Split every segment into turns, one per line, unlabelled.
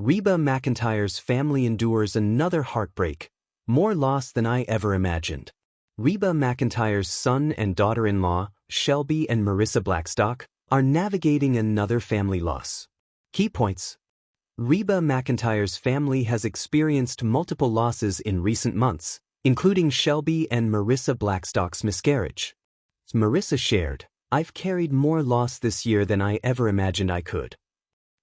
Reba McEntire's family endures another heartbreak, more loss than I ever imagined. Reba McEntire's son and daughter-in-law, Shelby and Marissa Blackstock, are navigating another family loss. Key points. Reba McEntire's family has experienced multiple losses in recent months, including Shelby and Marissa Blackstock's miscarriage. Marissa shared, "I've carried more loss this year than I ever imagined I could."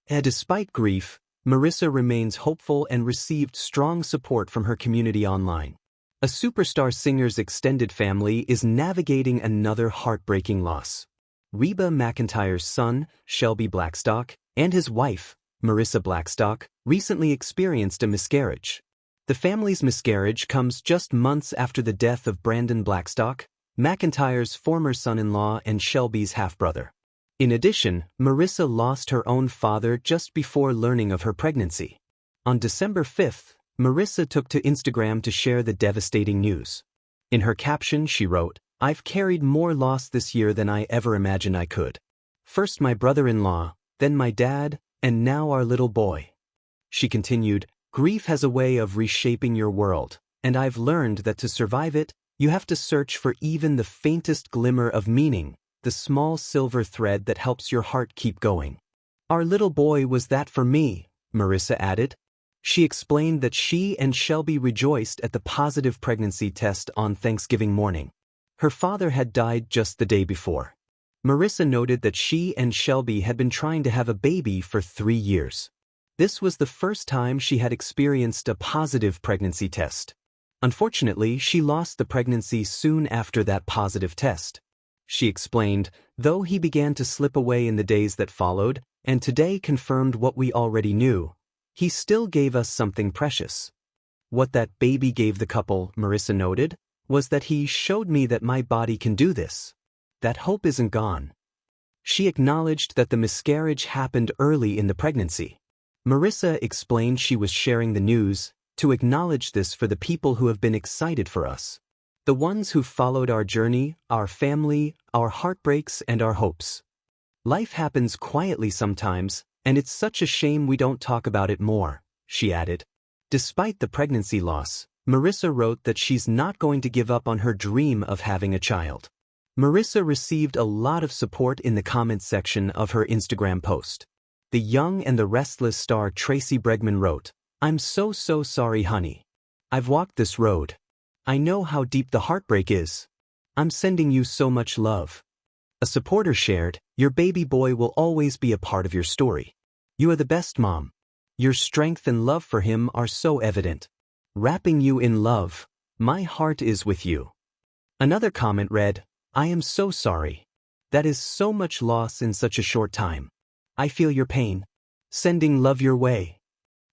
And despite grief, Marissa remains hopeful and received strong support from her community online. A superstar singer's extended family is navigating another heartbreaking loss. Reba McEntire's son, Shelby Blackstock, and his wife, Marissa Blackstock, recently experienced a miscarriage. The family's miscarriage comes just months after the death of Brandon Blackstock, McEntire's former son-in-law and Shelby's half-brother. In addition, Marissa lost her own father just before learning of her pregnancy. On December 5th, Marissa took to Instagram to share the devastating news. In her caption, she wrote, "I've carried more loss this year than I ever imagined I could. First my brother-in-law, then my dad, and now our little boy." She continued, "Grief has a way of reshaping your world, and I've learned that to survive it, you have to search for even the faintest glimmer of meaning, the small silver thread that helps your heart keep going. Our little boy was that for me," Marissa added. She explained that she and Shelby rejoiced at the positive pregnancy test on Thanksgiving morning. Her father had died just the day before. Marissa noted that she and Shelby had been trying to have a baby for 3 years. This was the first time she had experienced a positive pregnancy test. Unfortunately, she lost the pregnancy soon after that positive test. She explained, "Though he began to slip away in the days that followed, and today confirmed what we already knew, he still gave us something precious. What that baby gave the couple," Marissa noted, "was that he showed me that my body can do this. That hope isn't gone." She acknowledged that the miscarriage happened early in the pregnancy. Marissa explained she was sharing the news to acknowledge this for the people who have been excited for us. The ones who followed our journey, our family, our heartbreaks, and our hopes. Life happens quietly sometimes, and it's such a shame we don't talk about it more, she added. Despite the pregnancy loss, Marissa wrote that she's not going to give up on her dream of having a child. Marissa received a lot of support in the comments section of her Instagram post. The Young and the Restless star Tracy Bregman wrote, "I'm so sorry, honey. I've walked this road. I know how deep the heartbreak is. I'm sending you so much love." A supporter shared, "Your baby boy will always be a part of your story. You are the best mom. Your strength and love for him are so evident. Wrapping you in love, my heart is with you." Another comment read, "I am so sorry. That is so much loss in such a short time. I feel your pain. Sending love your way."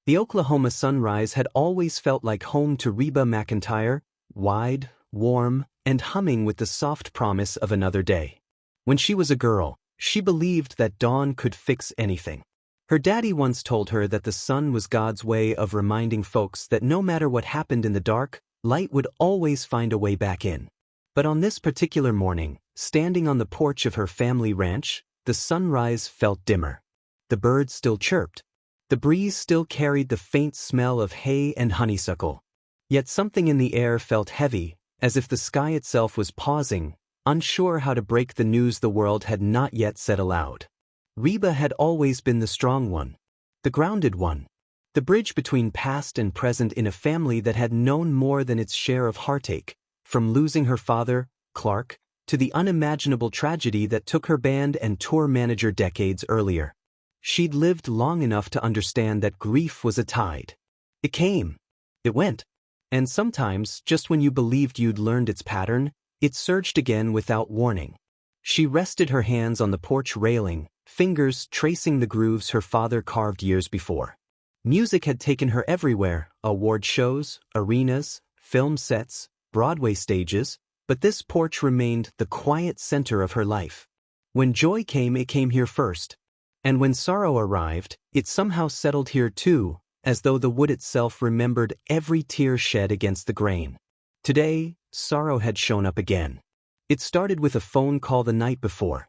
The Oklahoma sunrise had always felt like home to Reba McEntire, wide, warm, and humming with the soft promise of another day. When she was a girl, she believed that dawn could fix anything. Her daddy once told her that the sun was God's way of reminding folks that no matter what happened in the dark, light would always find a way back in. But on this particular morning, standing on the porch of her family ranch, the sunrise felt dimmer. The birds still chirped. The breeze still carried the faint smell of hay and honeysuckle. Yet something in the air felt heavy, as if the sky itself was pausing, unsure how to break the news the world had not yet said aloud. Reba had always been the strong one, the grounded one, the bridge between past and present in a family that had known more than its share of heartache, from losing her father, Clark, to the unimaginable tragedy that took her band and tour manager decades earlier. She'd lived long enough to understand that grief was a tide. It came. It went. And sometimes, just when you believed you'd learned its pattern, it surged again without warning. She rested her hands on the porch railing, fingers tracing the grooves her father carved years before. Music had taken her everywhere, award shows, arenas, film sets, Broadway stages, but this porch remained the quiet center of her life. When joy came, it came here first. And when sorrow arrived, it somehow settled here too, as though the wood itself remembered every tear shed against the grain. Today, sorrow had shown up again. It started with a phone call the night before.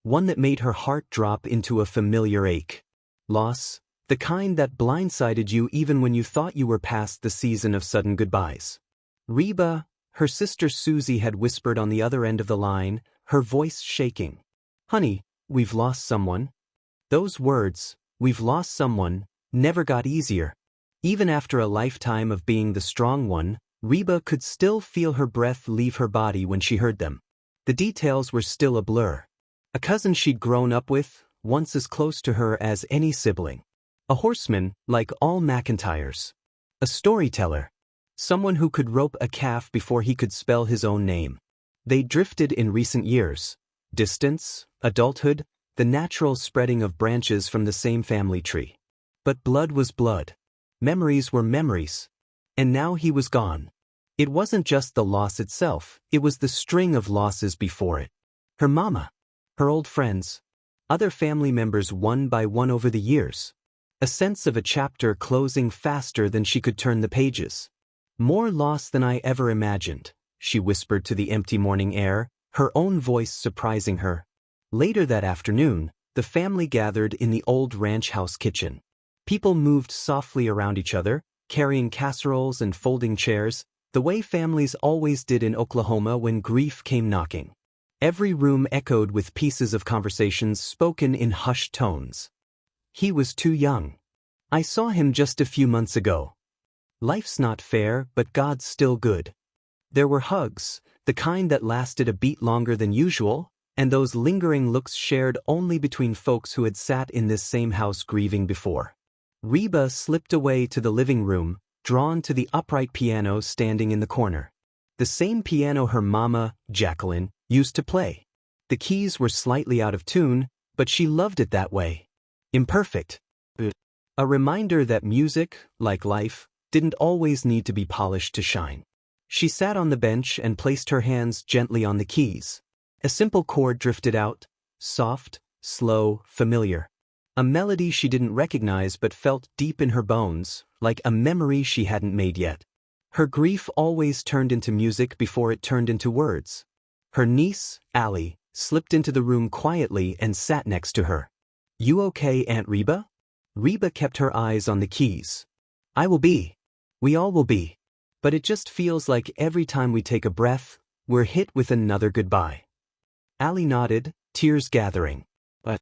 One that made her heart drop into a familiar ache. Loss, The kind that blindsided you even when you thought you were past the season of sudden goodbyes. Reba, her sister Susie had whispered on the other end of the line, her voice shaking. "Honey, we've lost someone." Those words, "we've lost someone," never got easier. Even after a lifetime of being the strong one, Reba could still feel her breath leave her body when she heard them. The details were still a blur. A cousin she'd grown up with, once as close to her as any sibling. A horseman, like all McEntires. A storyteller. Someone who could rope a calf before he could spell his own name. They drifted in recent years. Distance, adulthood, the natural spreading of branches from the same family tree. But blood was blood. Memories were memories. And now he was gone. It wasn't just the loss itself, it was the string of losses before it. Her mama. Her old friends. Other family members one by one over the years. A sense of a chapter closing faster than she could turn the pages. "More loss than I ever imagined," she whispered to the empty morning air, her own voice surprising her. Later that afternoon, the family gathered in the old ranch house kitchen. People moved softly around each other, carrying casseroles and folding chairs, the way families always did in Oklahoma when grief came knocking. Every room echoed with pieces of conversations spoken in hushed tones. "He was too young. I saw him just a few months ago. Life's not fair, but God's still good." There were hugs, the kind that lasted a beat longer than usual, and those lingering looks shared only between folks who had sat in this same house grieving before. Reba slipped away to the living room, drawn to the upright piano standing in the corner. The same piano her mama, Jacqueline, used to play. The keys were slightly out of tune, but she loved it that way. Imperfect. A reminder that music, like life, didn't always need to be polished to shine. She sat on the bench and placed her hands gently on the keys. A simple chord drifted out, soft, slow, familiar. A melody she didn't recognize but felt deep in her bones, like a memory she hadn't made yet. Her grief always turned into music before it turned into words. Her niece, Allie, slipped into the room quietly and sat next to her. "You okay, Aunt Reba?" Reba kept her eyes on the keys. "I will be. We all will be. But it just feels like every time we take a breath, we're hit with another goodbye." Allie nodded, tears gathering. "But